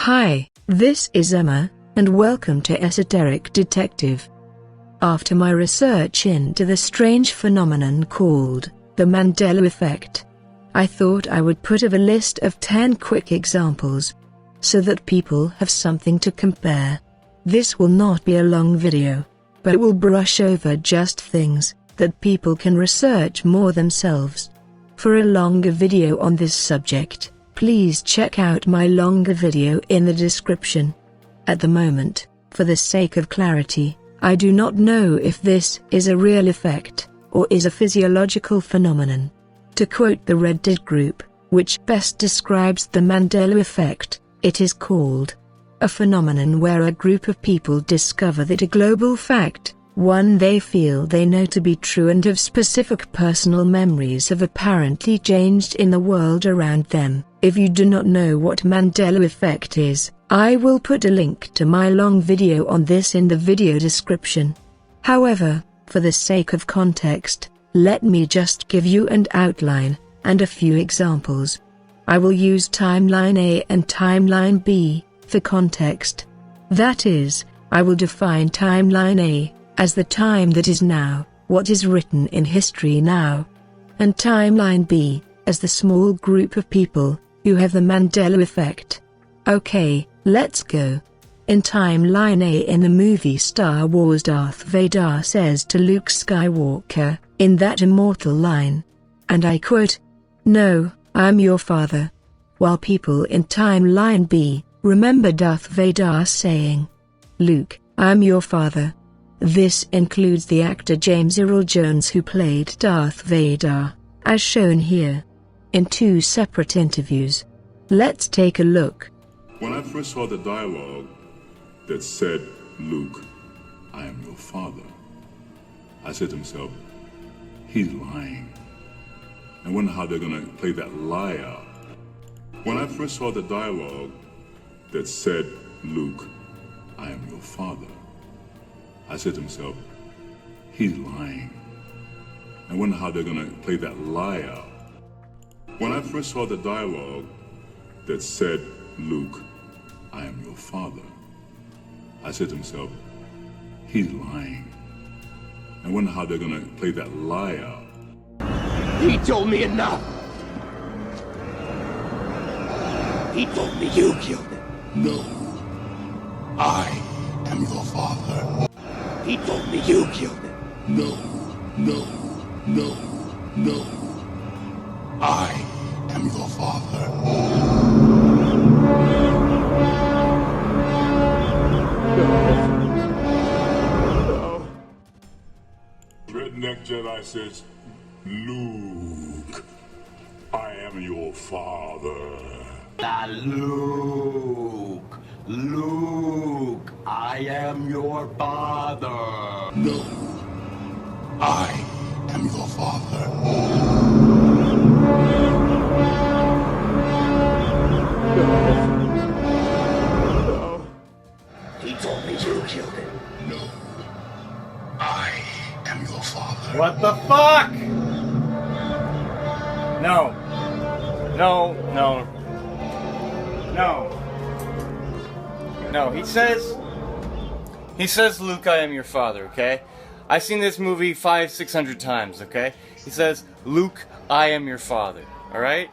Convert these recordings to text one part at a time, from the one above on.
Hi, this is Emma, and welcome to Esoteric Detective. After my research into the strange phenomenon called the Mandela Effect, I thought I would put up a list of 10 quick examples, so that people have something to compare. This will not be a long video, but it will brush over just things that people can research more themselves. For a longer video on this subject, please check out my longer video in the description. At the moment, for the sake of clarity, I do not know if this is a real effect, or is a physiological phenomenon. To quote the Reddit group, which best describes the Mandela Effect, it is called a phenomenon where a group of people discover that a global fact, one they feel they know to be true and have specific personal memories have apparently changed in the world around them. If you do not know what Mandela Effect is, I will put a link to my long video on this in the video description. However, for the sake of context, let me just give you an outline and a few examples. I will use timeline A and timeline B for context. That is, I will define timeline A as the time that is now, what is written in history now, and timeline B as the small group of people who have the Mandela Effect. Okay, let's go. In timeline A, in the movie Star Wars, Darth Vader says to Luke Skywalker, in that immortal line, and I quote, "No, I'm your father." While people in timeline B remember Darth Vader saying, "Luke, I'm your father." This includes the actor James Earl Jones, who played Darth Vader, as shown here, in 2 separate interviews. Let's take a look. When I first saw the dialogue that said, "Luke, I am your father," I said to myself, he's lying. I wonder how they're going to play that lie out. When I first saw the dialogue that said, "Luke, I am your father," I said to myself, he's lying. I wonder how they're going to play that lie out. When I first saw the dialogue that said, "Luke, I am your father," I said to myself, he's lying. I wonder how they're going to play that lie out. He told me enough. He told me you killed him. No, I am your father. He told me you killed him. No, no, no, no. I am your father. No. Redneck Jedi says, "Luke, I am your father." Luke, I am your father. No, I am your father. No. He told me you killed him. No, I am your father. What the fuck? No. No, no. No. No, he says, "Luke, I am your father," okay? I've seen this movie 500-600 times, okay? He says, "Luke, I am your father," alright?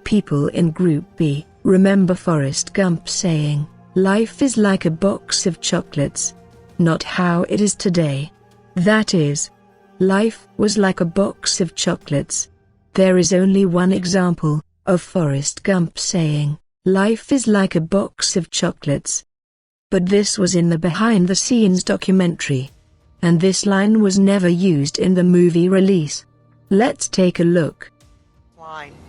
People in Group B remember Forrest Gump saying, "Life is like a box of chocolates. Not how it is today." That is, life was like a box of chocolates. There is only one example of Forrest Gump saying, "Life is like a box of chocolates." But this was in the behind-the-scenes documentary, and this line was never used in the movie release. Let's take a look.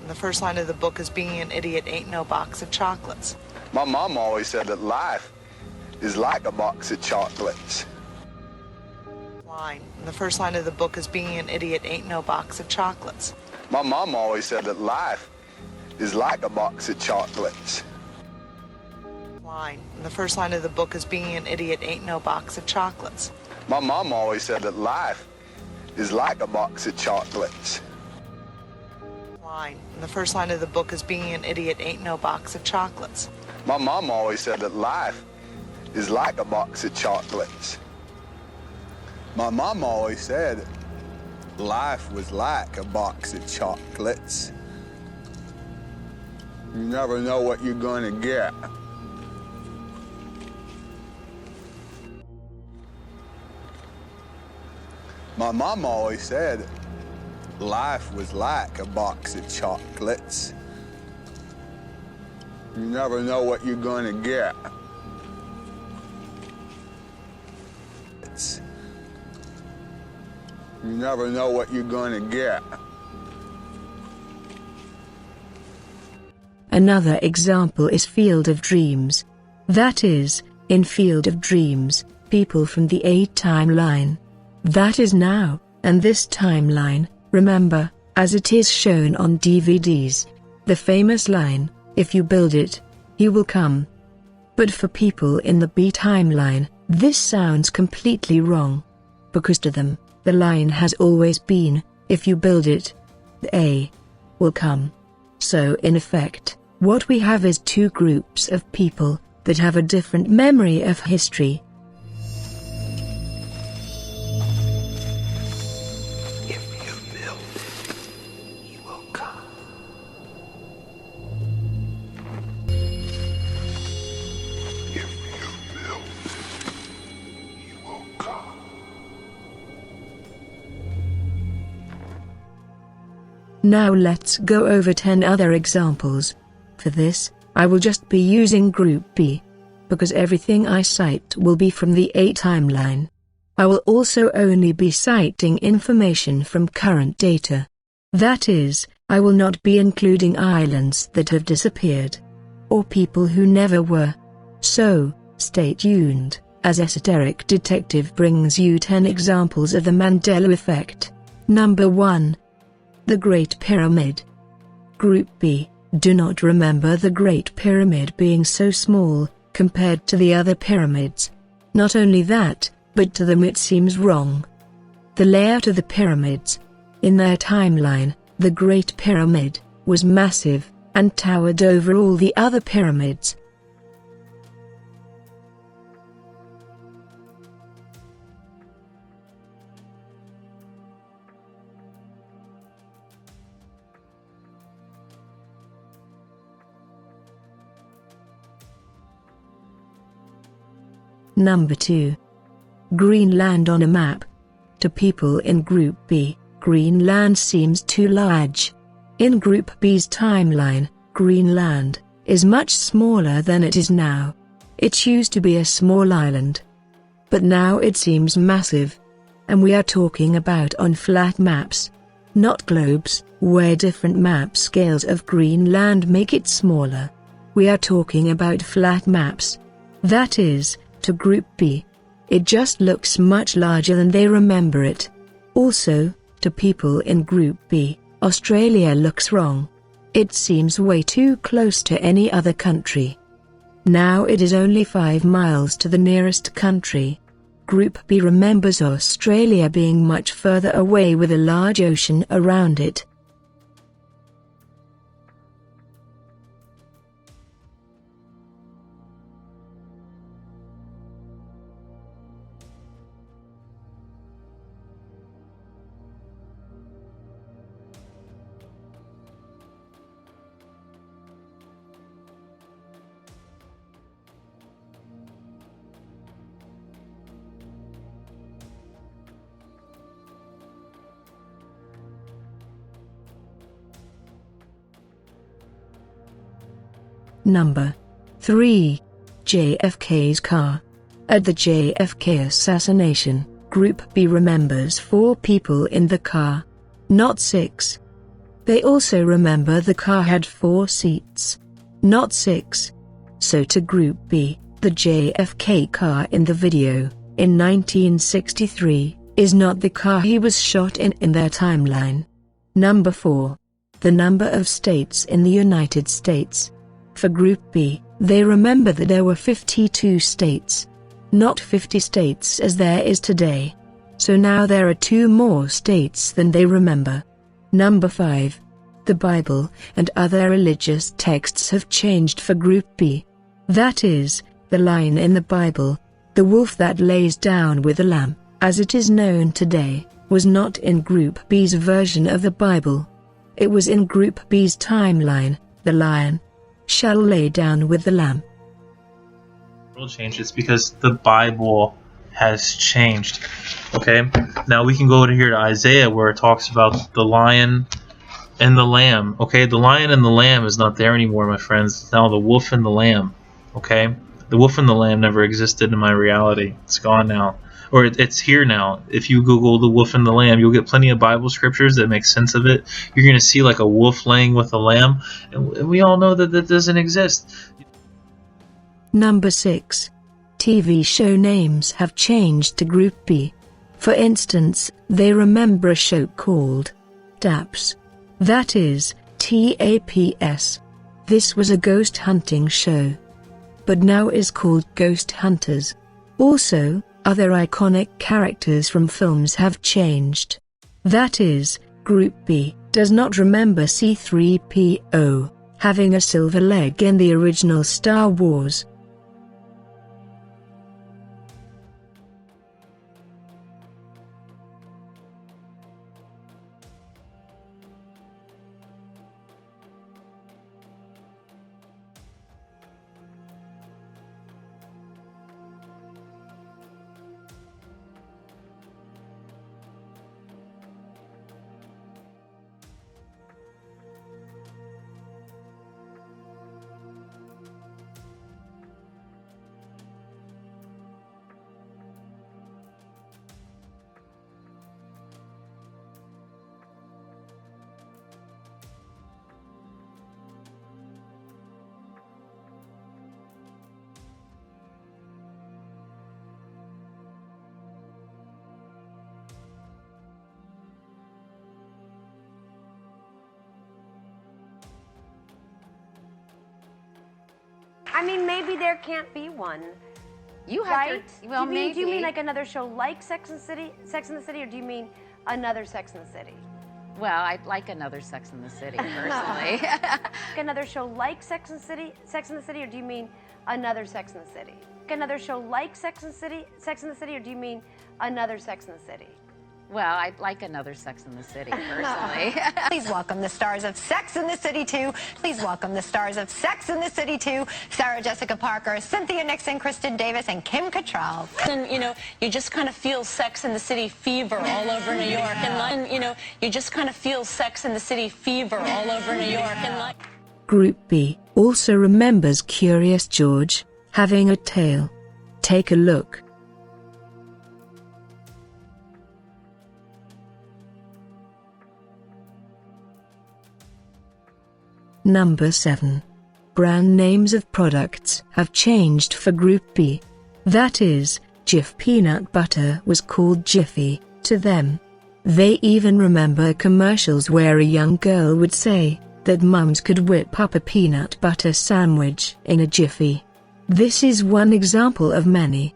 The first line of the book is, "Being an idiot ain't no box of chocolates." My mom always said that life is like a box of chocolates. The first line of the book is, "Being an idiot ain't no box of chocolates." My mom always said that life is like a box of chocolates. The first line of the book is, "Being an idiot ain't no box of chocolates." My mom always said that life is like a box of chocolates. The first line of the book is, "Being an idiot ain't no box of chocolates." My mom always said that life is like a box of chocolates. My mom always said life was like a box of chocolates. You never know what you're gonna get. My mom always said life was like a box of chocolates. You never know what you're gonna get. You never know what you're gonna get. Another example is Field of Dreams. That is, in Field of Dreams, people from the A timeline. That is now, and this timeline, remember, as it is shown on DVDs, the famous line, "If you build it, he will come." But for people in the B timeline, this sounds completely wrong. Because to them, the line has always been, "If you build it, the A will come." So in effect, what we have is two groups of people that have a different memory of history. If you build it, he will come. If you build it, he will come. Now let's go over 10 other examples. For this, I will just be using Group B, because everything I cite will be from the A timeline. I will also only be citing information from current data. That is, I will not be including islands that have disappeared, or people who never were. So, stay tuned, as Esoteric Detective brings you 10 examples of the Mandela Effect. Number 1. The Great Pyramid. Group B do not remember the Great Pyramid being so small, compared to the other pyramids. Not only that, but to them it seems wrong. The layout of the pyramids. In their timeline, the Great Pyramid was massive, and towered over all the other pyramids. Number 2. Greenland on a map. To people in Group B, Greenland seems too large. In Group B's timeline, Greenland is much smaller than it is now. It used to be a small island, but now it seems massive. And we are talking about on flat maps, not globes, where different map scales of Greenland make it smaller. We are talking about flat maps. That is, to Group B, it just looks much larger than they remember it. Also, to people in Group B, Australia looks wrong. It seems way too close to any other country. Now it is only 5 miles to the nearest country. Group B remembers Australia being much further away with a large ocean around it. Number 3. JFK's car. At the JFK assassination, Group B remembers 4 people in the car, not 6. They also remember the car had 4 seats, not 6. So to Group B, the JFK car in the video, in 1963, is not the car he was shot in their timeline. Number 4. The number of states in the United States. For Group B, they remember that there were 52 states, not 50 states as there is today. So now there are 2 more states than they remember. Number 5. The Bible and other religious texts have changed for Group B. That is, the lion in the Bible, the wolf that lays down with the lamb, as it is known today, was not in Group B's version of the Bible. It was in Group B's timeline, the lion shall lay down with the lamb. World changes because the Bible has changed. Okay, now we can go to here to Isaiah where it talks about the lion and the lamb. Okay, the lion and the lamb is not there anymore, my friends. It's now the wolf and the lamb. Okay, the wolf and the lamb never existed in my reality. It's gone now, or it's here now. If you Google the wolf and the lamb, you'll get plenty of Bible scriptures that make sense of it. You're going to see like a wolf laying with a lamb, and we all know that that doesn't exist. Number 6. TV show names have changed to Group B. For instance, they remember a show called TAPS. That is, TAPS. This was a ghost hunting show, but now is called Ghost Hunters. Also, other iconic characters from films have changed. That is, Group B does not remember C-3PO having a silver leg in the original Star Wars. I mean, maybe there can't be one. You have right? Well, maybe. Do you mean like another show like Sex and the City, or do you mean another Sex and the City? Well, I'd like another Sex and the City, personally. Another show like Sex and the City, or do you mean another Sex and the City? Another show like Sex and the City, or do you mean another Sex and the City? Well, I'd like another Sex and the City, personally. Please welcome the stars of Sex and the City 2. Please welcome the stars of Sex and the City 2, Sarah Jessica Parker, Cynthia Nixon, Kristen Davis, and Kim Cattrall. And, you know, you just kind of feel Sex and the City fever all over New York. And, you know, you just kind of feel Sex and the City fever all over New York. And Group B also remembers Curious George having a tail. Take a look. Number 7. Brand names of products have changed for Group B. That is, Jif peanut butter was called Jiffy to them. They even remember commercials where a young girl would say that mums could whip up a peanut butter sandwich in a jiffy. This is one example of many.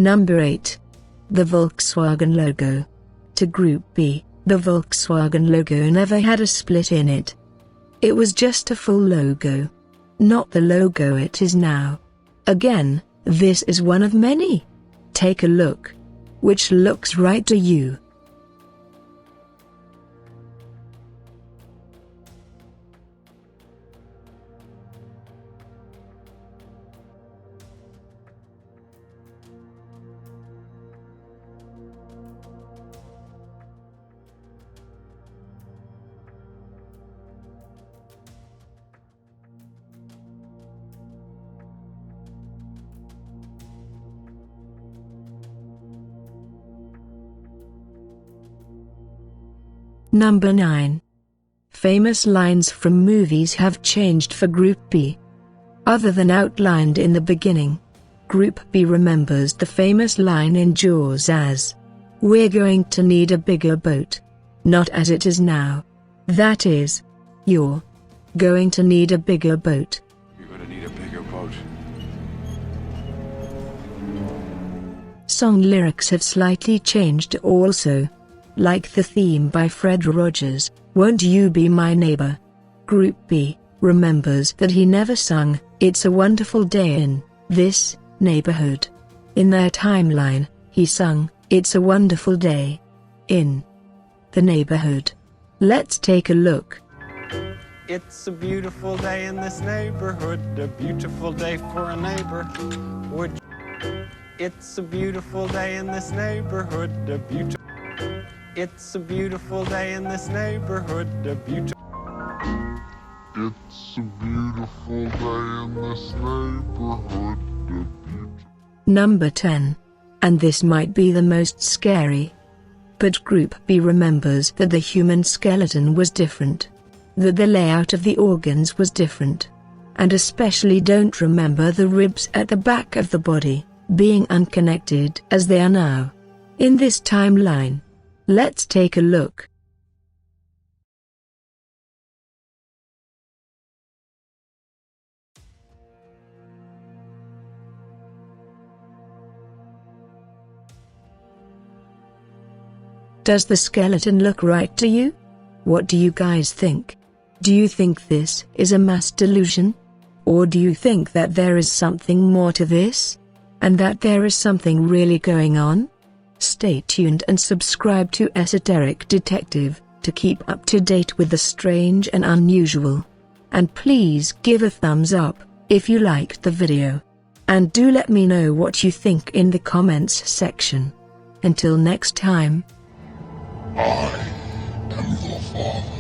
Number 8. The Volkswagen logo. To Group B, the Volkswagen logo never had a split in it. It was just a full logo. Not the logo it is now. Again, this is one of many. Take a look. Which looks right to you? Number 9. Famous lines from movies have changed for Group B. Other than outlined in the beginning. Group B remembers the famous line in Jaws as, "We're going to need a bigger boat." Not as it is now. That is, you're going to need a bigger boat. You're gonna need a bigger boat. Song lyrics have slightly changed also. Like the theme by Fred Rogers, "Won't You Be My Neighbor?" Group B remembers that he never sung "It's a Wonderful Day in This Neighborhood." In their timeline, he sung "It's a Wonderful Day in the Neighborhood." Let's take a look. It's a beautiful day in this neighborhood, a beautiful day for a neighbor. It's a beautiful day in this neighborhood, It's a beautiful day in this neighborhood, It's a beautiful day in this neighborhood. Number 10. And this might be the most scary. But Group B remembers that the human skeleton was different. That the layout of the organs was different. And especially don't remember the ribs at the back of the body being unconnected as they are now. In this timeline. Let's take a look. Does the skeleton look right to you? What do you guys think? Do you think this is a mass delusion? Or do you think that there is something more to this? And that there is something really going on? Stay tuned and subscribe to Esoteric Detective to keep up to date with the strange and unusual. And please give a thumbs up if you liked the video. And do let me know what you think in the comments section. Until next time. I am your father.